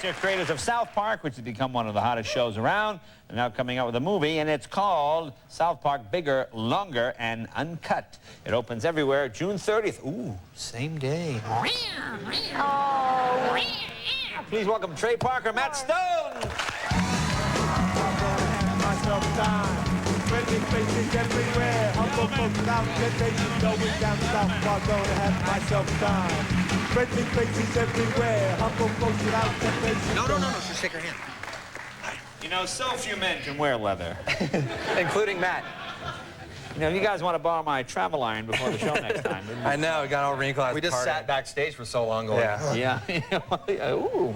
Executive creators of South Park, which has become one of the hottest shows around, are now coming out with a movie, and it's called South Park Bigger, Longer, and Uncut. It opens everywhere June 30th. Ooh, same day. Oh. Please welcome Trey Parker, Matt Stone. Friendly faces everywhere. Humble folks without temptation. Going down South Park, gonna have myself time. Friendly faces everywhere. Humble folks without temptation. No, just shake her hand. You know, so few men can wear leather. Including Matt. You know, you guys want to borrow my travel iron before the show next time. I know, it got all wrinkled. We just sat backstage for so long going, Yeah. Ooh.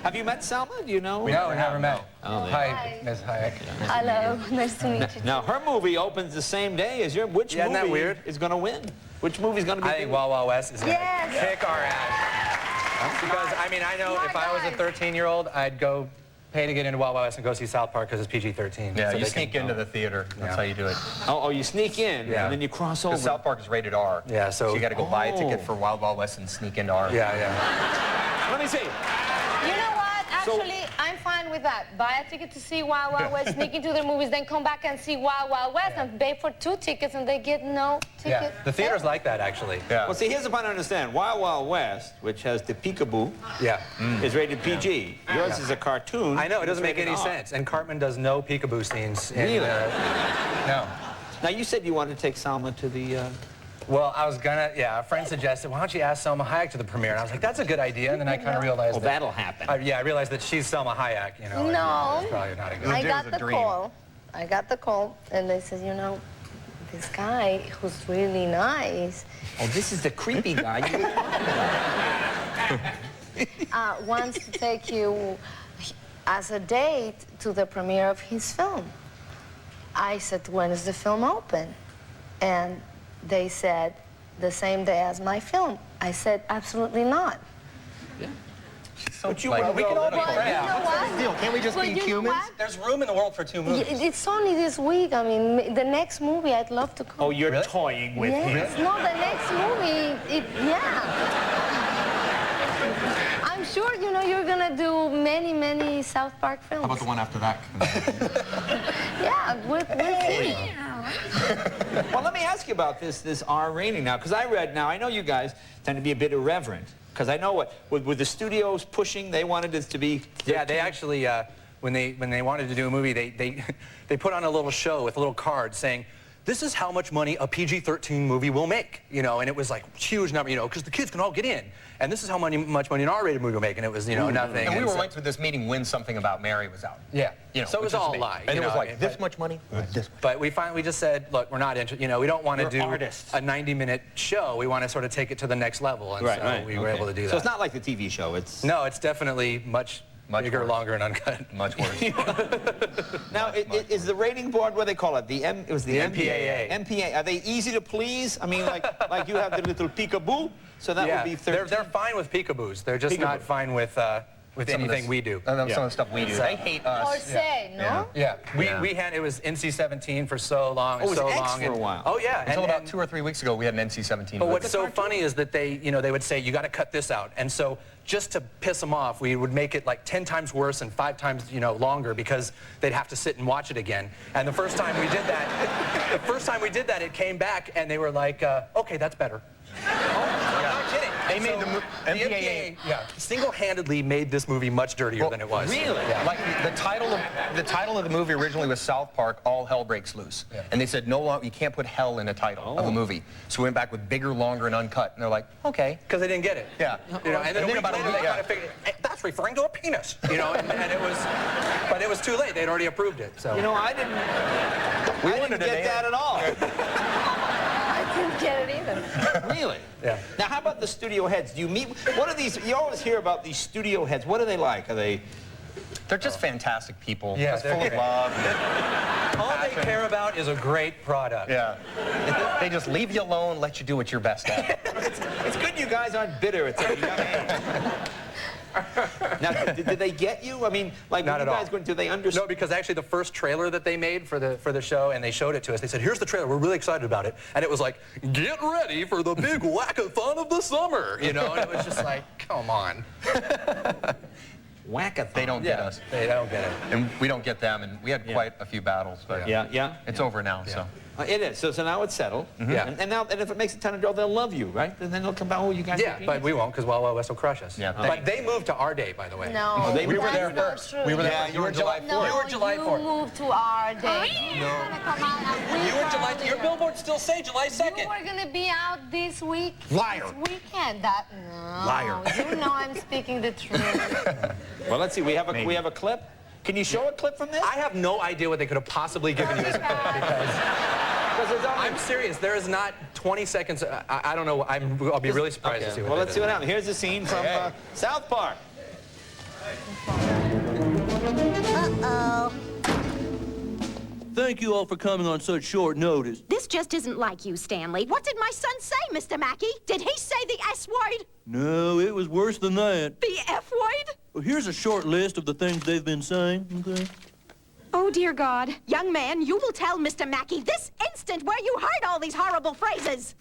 Have you met Selma? Do you know? No, we never met. Oh, Hi, Ms. Hayek. Hello, nice to meet you. Now, her movie opens the same day as your. Which Isn't that movie weird? is going to win? Which movie's going to be I think Wild Wild West is going to kick our ass. Because, I mean, I know if I was a 13-year-old, I'd go pay to get into Wild Wild West and go see South Park because it's PG-13. yeah, so you sneak into the theater. That's how you do it. Oh, you sneak in, and then you cross over. South Park is rated R. Yeah, so you got to go buy a ticket for Wild Wild West and sneak into R. Yeah. Let me see. You know what? Actually, I'm fine with that. Buy a ticket to see Wild Wild West, sneak into the movies, then come back and see Wild Wild West and pay for 2 tickets and they get no ticket. Yeah, the theater's like that, actually. Yeah. Well, see, here's the part I understand. Wild Wild West, which has the peekaboo, is rated PG. Yours is a cartoon. I know, it doesn't make rated any R. sense. And Cartman does no peekaboo scenes. Really? No. Now, you said you wanted to take Salma to the... Well, I was gonna, a friend suggested, why don't you ask Selma Hayek to the premiere? And I was like, that's a good idea. And then I kind of realized Well, that'll happen. I realized that she's Selma Hayek, you know. No. It's probably not a good I idea. got the call. I got the call, and they said, you know, this guy who's really nice Oh, this is the creepy guy you were talking about. wants to take you as a date to the premiere of his film. I said, when is the film open? And they said, the same day as my film. I said, absolutely not. But you Like, were we can all be Well, you know what? deal. Can't we just Well, be you know humans? what? There's room in the world for 2 movies. It's only this week. I mean, the next movie, I'd love to come. Oh, you're Really? toying with him. Yes, no, the next movie, I'm sure, you know, you're gonna do many South Park films. How about the one after that? Yeah, we'll see. Well, let me ask you about this R rating now, because I know you guys tend to be a bit irreverent, because I know with the studios pushing, they wanted this to be 13. Yeah, they actually, when they wanted to do a movie, they put on a little show with a little card saying, this is how much money a PG-13 movie will make, you know, and it was like huge number, you know, because the kids can all get in, and this is how much money an R-rated movie will make, and it was, you know, nothing. And we were so, waiting for this meeting when Something About Mary was out. Yeah, You know, so it was which is all a me. lie. And you it was know, like, this much money? This But we just said, look, we're not interested, you know, we don't want to We're do artists. a 90-minute show. We want to sort of take it to the next level, and so we were able to do that. So it's not like the TV show. It's No, it's definitely much bigger, worse. longer, and uncut. Much worse. Now, is the rating board, what do they call it? It was the MPAA. MPAA. Are they easy to please? I mean, like you have the little peekaboo, so that would be 13. They're fine with peekaboos. They're just not fine with Some of anything this- we do. Some of the stuff we do. They hate us. Or say, no? Yeah, we had, it was NC-17 for so long, Oh, it was so X long. for a while. Oh yeah. Until about 2 or 3 weeks ago, we had an NC-17. But what's so funny is that they would say, you got to cut this out. And so just to piss them off, we would make it like 10 times worse and 5 times, longer because they'd have to sit and watch it again. And the first time we did that, it came back and they were like, okay, that's better. I'm not kidding. They made So the MPAA single-handedly made this movie much dirtier than it was. Really? Yeah. Like the title of the movie originally was South Park, All Hell Breaks Loose. Yeah. And they said, no longer, you can't put hell in a title of a movie. So we went back with bigger, longer, and uncut. And they're like, okay. Because they didn't get it. Yeah. And then about a later, week, they kind of figured, that's referring to a penis. And it was, but it was too late. They'd already approved it. So. I didn't get that at all. I didn't get it either. Really? Yeah. Now, how about the studio heads? Do you meet? What are these? You always hear about these studio heads. What are they like? Are they? They're just fantastic people. Yeah, just they're full of great. love. All they care about is a great product. Yeah. They just leave you alone, let you do what you're best at. It's good you guys aren't bitter at such a young age. Now, did they get you? I mean, like, Not when at you guys all. going, do they understand? No, because actually the first trailer that they made for the show, and they showed it to us, they said, here's the trailer, we're really excited about it. And it was like, get ready for the big whack-a-thon of the summer, you know? And it was just like, come on. Whack-a-thon. They don't get us. They don't get it. And we don't get them, and we had quite a few battles, but Yeah. it's over now, so. It is. So now it's settled. Yeah. And now, and if it makes it 10 and 12, they'll love you, right? And then they'll come back. Oh, you guys. Yeah, but we won't, because Wild Wild West will crush us. Yeah, But they moved to our day, by the way. No, we were that's there not first. true. We were there Yeah, first. you were July 4th. No, You were July 4th. You moved to our day. No. You You were July. Your billboards still say July 2nd. You were gonna be out this week. Liar. This weekend. No. Liar. You know I'm speaking the truth. Well, let's see. We have a clip. Can you show a clip from this? I have no idea what they could have possibly given you as a clip, because I'm serious. There is not 20 seconds. I don't know. I'll be really surprised to see what Well, they let's did. see what happens. Here's a scene from South Park. Uh-oh. Thank you all for coming on such short notice. This just isn't like you, Stanley. What did my son say, Mr. Mackey? Did he say the S word? No, it was worse than that. The F word? Well, here's a short list of the things they've been saying, okay? Oh, dear God. Young man, you will tell Mr. Mackey this instant where you heard all these horrible phrases.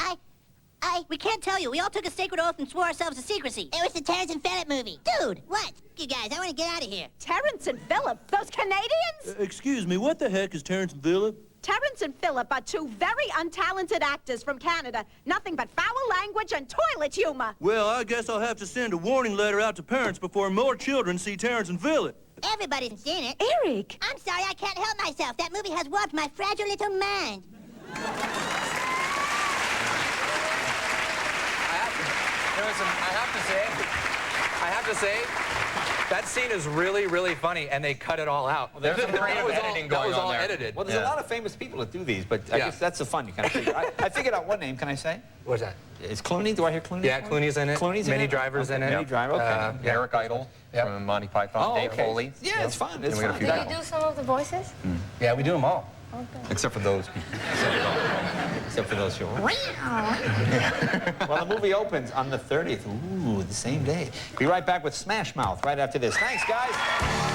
We can't tell you. We all took a sacred oath and swore ourselves to secrecy. It was the Terrence and Phillip movie. Dude, what? You guys, I want to get out of here. Terrence and Phillip, those Canadians? Excuse me, what the heck is Terrence and Phillip? Terrence and Phillip are two very untalented actors from Canada. Nothing but foul language and toilet humor. Well, I guess I'll have to send a warning letter out to parents before more children see Terrence and Phillip. Everybody's seen it. Eric! I'm sorry, I can't help myself. That movie has warped my fragile little mind. I have to say, that scene is really, really funny, and they cut it all out. There's some creative editing going That was on all there. edited. Well, there's a lot of famous people that do these, but I guess that's the fun. You kind of figure. I figured out one name. Can I say? What's that? Is Clooney? Do I hear Clooney? Yeah, Clooney's in it. Clooney's in Minnie it? Driver's in it. Minnie Driver. Okay. Eric Idle from Monty Python, Dave Foley. Yeah, it's fun. It's And we got a fun. few Do battles. you do some of the voices? Yeah, we do them all. Except for those people. Except for those short. Well, the movie opens on the 30th. Ooh, the same day. Be right back with Smash Mouth right after this. Thanks, guys.